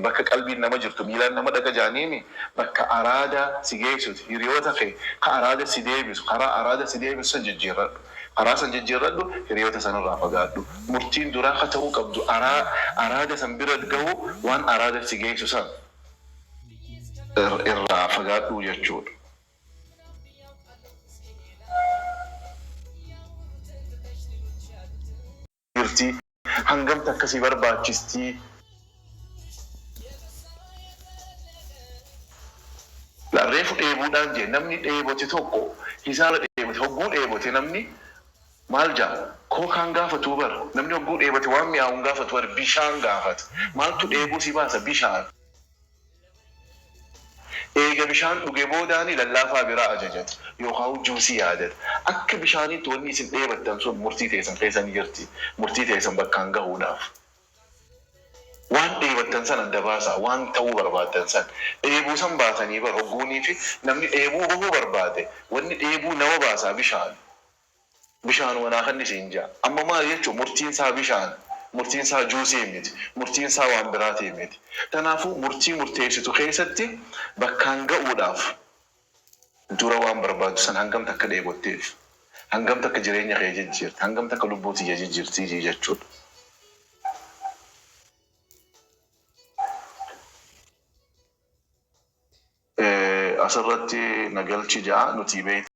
bakka qalbiin nama jirtu miilaan nama dhaqa jaaniimi bakka araada si geessuti hiriyoota kee ka araada si deebisu karaa araada si deebisu san jijjiirradhu karaa san jijjiirradhu hiriyoota sanirraa fagaadhu murtiin duraa ka ta'uu qabdu araada san bira gahu waan araada si geessu san irraa fagaadhu jechuudha. Hangam takka si barbaachistii reefu dheebuudhaan jee namni dheebote tokko hisaara dheebote hogguu dheebote namni maal jaa kookaan gaafatu bar namni hogguu dheebote waan mi'aawun gaafatu bar bishaan gaafata maaltu dheebuu si baasa bishaan eega bishaan dhuge boodaani lallaafaa biraa ajajata yookaan juusii yaadata akka bishaaniitti wanni isin dheebattan sun murtii teessan keessan jirti murtii teessan bakkaan gahuudhaaf. Waan dheebattan san adda baasaa waan ta'uu barbaaddan san dheebuu san baasanii bar hogguunii fi namni dheebuu bahuu barbaade wanni dheebuu nama baasaa bishaan wanaa kan isiin jaa amma maal jechuun murtiin isaa bishaan murtiin isaa juusii miti murtiin isaa waan biraatii miti kanaafuu murtii murteessitu keessatti bakkaan ga'uudhaaf dura waan barbaadu san hangam takka dheebotteef hangam takka jireenya kee jijjiirti hangam takka lubbuu tiyya jijjiirtii jechuudha. Asirratti nagalchi ja'a nuti beekna.